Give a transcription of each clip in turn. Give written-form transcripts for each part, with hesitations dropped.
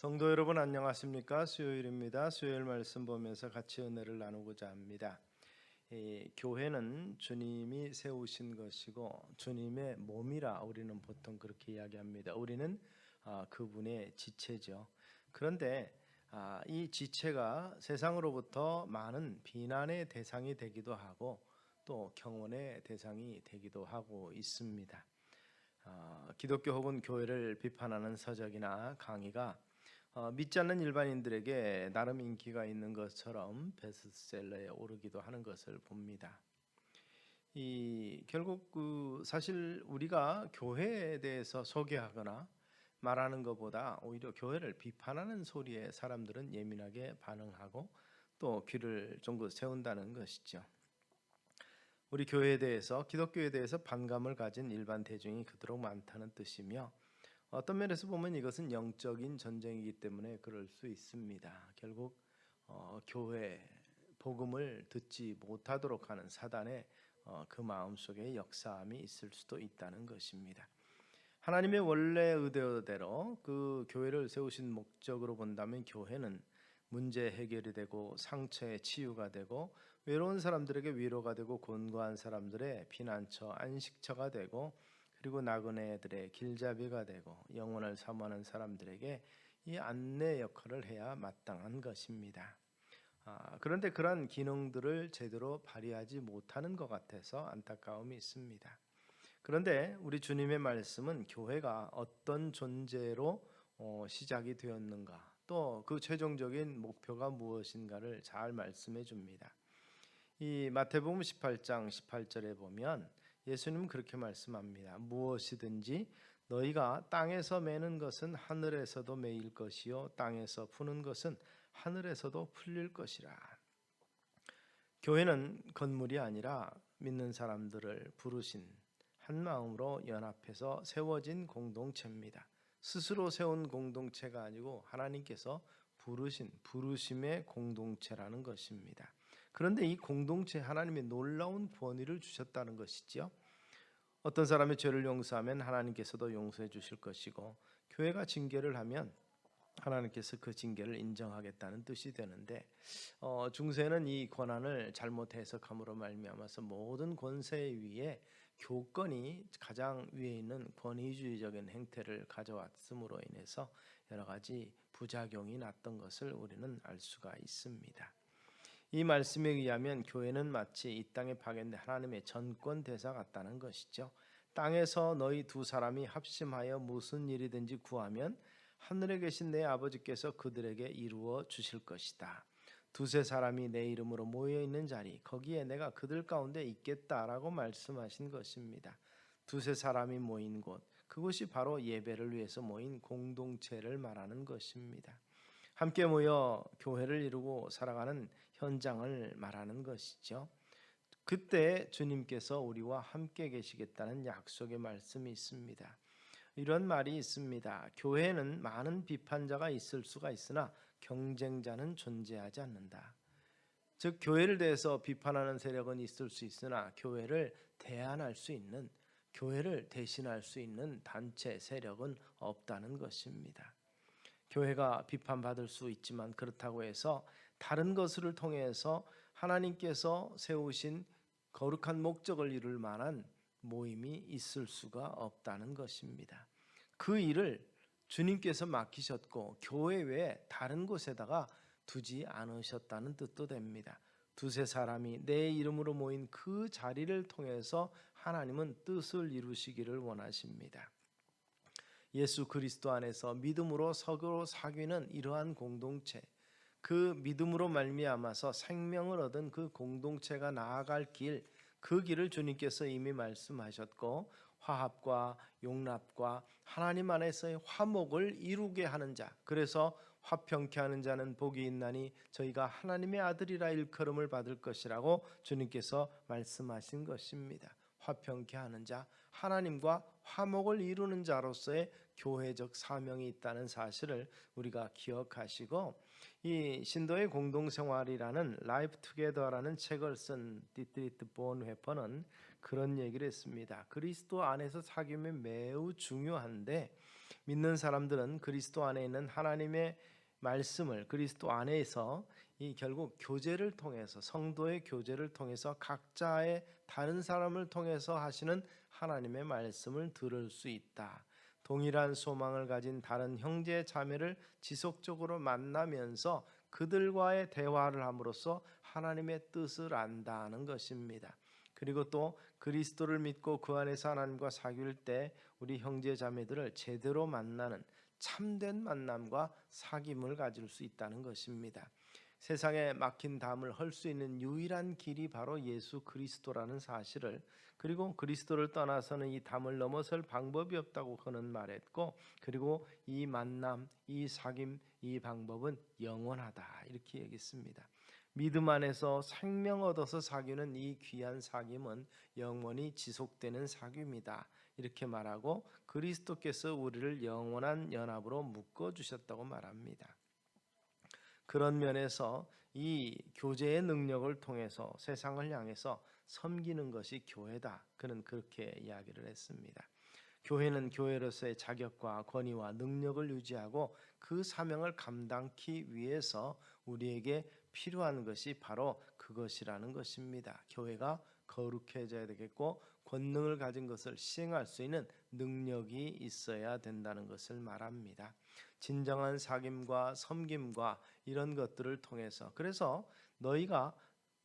성도 여러분 안녕하십니까? 수요일입니다. 수요일 말씀 보면서 같이 은혜를 나누고자 합니다. 교회는 주님이 세우신 것이고 주님의 몸이라 우리는 보통 그렇게 이야기합니다. 우리는 그분의 지체죠. 그런데 이 지체가 세상으로부터 많은 비난의 대상이 되기도 하고 또 경원의 대상이 되기도 하고 있습니다. 기독교 혹은 교회를 비판하는 서적이나 강의가 믿지 않는 일반인들에게 나름 인기가 있는 것처럼 베스트셀러에 오르기도 하는 것을 봅니다. 결국 사실 우리가 교회에 대해서 소개하거나 말하는 것보다 오히려 교회를 비판하는 소리에 사람들은 예민하게 반응하고 또 귀를 쫑긋 세운다는 것이죠. 우리 교회에 대해서, 기독교에 대해서 반감을 가진 일반 대중이 그토록 많다는 뜻이며, 어떤 면에서 보면 이것은 영적인 전쟁이기 때문에 그럴 수 있습니다. 결국 교회 복음을 듣지 못하도록 하는 사단의 그 마음속에 역사함이 있을 수도 있다는 것입니다. 하나님의 원래 의도대로 그 교회를 세우신 목적으로 본다면 교회는 문제 해결이 되고 상처의 치유가 되고 외로운 사람들에게 위로가 되고 곤고한 사람들의 피난처, 안식처가 되고 그리고 나그네들의 길잡이가 되고 영혼을 사모하는 사람들에게 이 안내 역할을 해야 마땅한 것입니다. 그런데 그러한 기능들을 제대로 발휘하지 못하는 것 같아서 안타까움이 있습니다. 그런데 우리 주님의 말씀은 교회가 어떤 존재로 시작이 되었는가, 또 그 최종적인 목표가 무엇인가를 잘 말씀해 줍니다. 이 마태복음 18장 18절에 보면 예수님은 그렇게 말씀합니다. 무엇이든지 너희가 땅에서 매는 것은 하늘에서도 매일 것이요 땅에서 푸는 것은 하늘에서도 풀릴 것이라. 교회는 건물이 아니라 믿는 사람들을 부르신 한 마음으로 연합해서 세워진 공동체입니다. 스스로 세운 공동체가 아니고 하나님께서 부르신 부르심의 공동체라는 것입니다. 그런데 이 공동체 하나님의 놀라운 권위를 주셨다는 것이죠. 어떤 사람의 죄를 용서하면 하나님께서도 용서해 주실 것이고 교회가 징계를 하면 하나님께서 그 징계를 인정하겠다는 뜻이 되는데 중세는 이 권한을 잘못 해석함으로 말미암아서 모든 권세 위에 교권이 가장 위에 있는 권위주의적인 행태를 가져왔음으로 인해서 여러 가지 부작용이 났던 것을 우리는 알 수가 있습니다. 이 말씀에 의하면 교회는 마치 이 땅에 파견된 하나님의 전권 대사 같다는 것이죠. 땅에서 너희 두 사람이 합심하여 무슨 일이든지 구하면 하늘에 계신 내 아버지께서 그들에게 이루어 주실 것이다. 두세 사람이 내 이름으로 모여 있는 자리, 거기에 내가 그들 가운데 있겠다라고 말씀하신 것입니다. 두세 사람이 모인 곳, 그것이 바로 예배를 위해서 모인 공동체를 말하는 것입니다. 함께 모여 교회를 이루고 살아가는 현장을 말하는 것이죠. 그때 주님께서 우리와 함께 계시겠다는 약속의 말씀이 있습니다. 이런 말이 있습니다. 교회에는 많은 비판자가 있을 수가 있으나 경쟁자는 존재하지 않는다. 즉 교회를 대해서 비판하는 세력은 있을 수 있으나 교회를 대안할 수 있는, 교회를 대신할 수 있는 단체 세력은 없다는 것입니다. 교회가 비판받을 수 있지만 그렇다고 해서 다른 것을 통해서 하나님께서 세우신 거룩한 목적을 이룰 만한 모임이 있을 수가 없다는 것입니다. 그 일을 주님께서 맡기셨고 교회 외에 다른 곳에다가 두지 않으셨다는 뜻도 됩니다. 두세 사람이 내 이름으로 모인 그 자리를 통해서 하나님은 뜻을 이루시기를 원하십니다. 예수 그리스도 안에서 믿음으로 서로 사귀는 이러한 공동체, 그 믿음으로 말미암아서 생명을 얻은 그 공동체가 나아갈 길, 그 길을 주님께서 이미 말씀하셨고 화합과 용납과 하나님 안에서의 화목을 이루게 하는 자, 그래서 화평케 하는 자는 복이 있나니 저희가 하나님의 아들이라 일컬음을 받을 것이라고 주님께서 말씀하신 것입니다. 화평케 하는 자, 하나님과 화목을 이루는 자로서의 교회적 사명이 있다는 사실을 우리가 기억하시고, 이 신도의 공동생활이라는 라이프 투게더라는 책을 쓴 디트리트 본회퍼는 그런 얘기를 했습니다. 그리스도 안에서 사귐이 매우 중요한데 믿는 사람들은 그리스도 안에 있는 하나님의 말씀을 그리스도 안에서 이 결국 교제를 통해서 성도의 교제를 통해서 각자의 다른 사람을 통해서 하시는 하나님의 말씀을 들을 수 있다. 동일한 소망을 가진 다른 형제 자매를 지속적으로 만나면서 그들과의 대화를 함으로써 하나님의 뜻을 안다는 것입니다. 그리고 또 그리스도를 믿고 그 안에서 하나님과 사귈 때 우리 형제 자매들을 제대로 만나는 참된 만남과 사귐을 가질 수 있다는 것입니다. 세상에 막힌 담을 헐 수 있는 유일한 길이 바로 예수 그리스도라는 사실을, 그리고 그리스도를 떠나서는 이 담을 넘어설 방법이 없다고 그는 말했고, 그리고 이 만남, 이 사귐, 이 방법은 영원하다 이렇게 얘기했습니다. 믿음 안에서 생명 얻어서 사귀는 이 귀한 사귐은 영원히 지속되는 사귐이다 이렇게 말하고, 그리스도께서 우리를 영원한 연합으로 묶어 주셨다고 말합니다. 그런 면에서 이 교제의 능력을 통해서 세상을 향해서 섬기는 것이 교회다. 그는 그렇게 이야기를 했습니다. 교회는 교회로서의 자격과 권위와 능력을 유지하고 그 사명을 감당하기 위해서 우리에게 필요한 것이 바로 그것이라는 것입니다. 교회가 거룩해져야 되겠고 권능을 가진 것을 시행할 수 있는 능력이 있어야 된다는 것을 말합니다. 진정한 사귐과 섬김과 이런 것들을 통해서, 그래서 너희가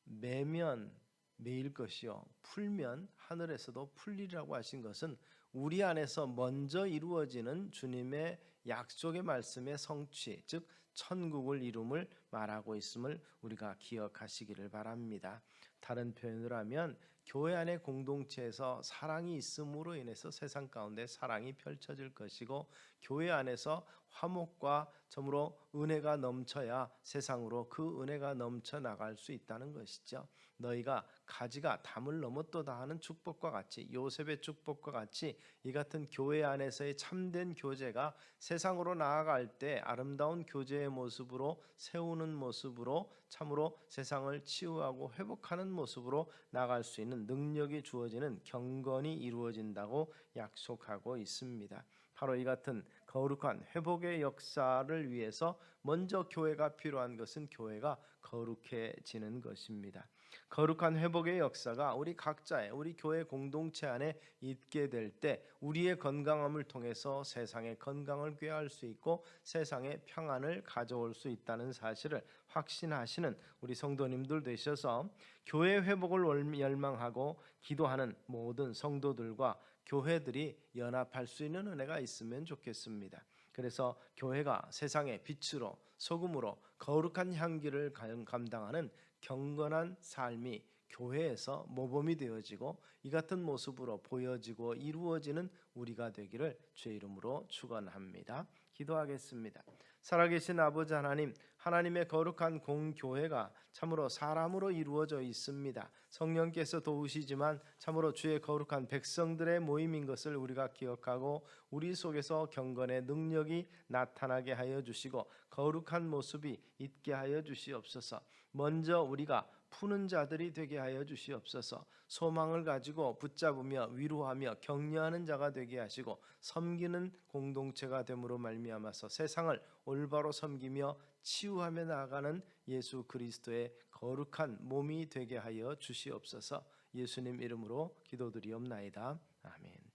매면 매일 것이요 풀면 하늘에서도 풀리라고 하신 것은 우리 안에서 먼저 이루어지는 주님의 약속의 말씀의 성취, 즉 천국을 이룸을 말하고 있음을 우리가 기억하시기를 바랍니다. 다른 표현을 하면 교회 안의 공동체에서 사랑이 있음으로 인해서 세상 가운데 사랑이 펼쳐질 것이고, 교회 안에서 화목과 점으로 은혜가 넘쳐야 세상으로 그 은혜가 넘쳐 나갈 수 있다는 것이죠. 너희가 가지가 담을 넘었도다 하는 축복과 같이, 요셉의 축복과 같이 이 같은 교회 안에서의 참된 교제가 세상으로 나아갈 때 아름다운 교제의 모습으로, 세우는 모습으로, 참으로 세상을 치유하고 회복하는 모습으로 나아갈 수 있는 능력이 주어지는 경건이 이루어진다고 약속하고 있습니다. 바로 이 같은 거룩한 회복의 역사를 위해서 먼저 교회가 필요한 것은 교회가 거룩해지는 것입니다. 거룩한 회복의 역사가 우리 각자의, 우리 교회 공동체 안에 있게 될 때 우리의 건강함을 통해서 세상의 건강을 꾀할 수 있고 세상의 평안을 가져올 수 있다는 사실을 확신하시는 우리 성도님들 되셔서 교회 회복을 열망하고 기도하는 모든 성도들과 교회들이 연합할 수 있는 은혜가 있으면 좋겠습니다. 그래서 교회가 세상의 빛으로 소금으로 거룩한 향기를 감당하는 경건한 삶이 교회에서 모범이 되어지고 이 같은 모습으로 보여지고 이루어지는 우리가 되기를 주의 이름으로 축원합니다. 기도하겠습니다. 살아계신 아버지 하나님, 하나님의 거룩한 공교회가 참으로 사람으로 이루어져 있습니다. 성령께서 도우시지만 참으로 주의 거룩한 백성들의 모임인 것을 우리가 기억하고 우리 속에서 경건의 능력이 나타나게 하여 주시고 거룩한 모습이 있게 하여 주시옵소서. 먼저 우리가 푸는 자들이 되게 하여 주시옵소서. 소망을 가지고 붙잡으며 위로하며 격려하는 자가 되게 하시고 섬기는 공동체가 됨으로 말미암아서 세상을 올바로 섬기며 치유하며 나아가는 예수 그리스도의 거룩한 몸이 되게 하여 주시옵소서. 예수님 이름으로 기도드리옵나이다. 아멘.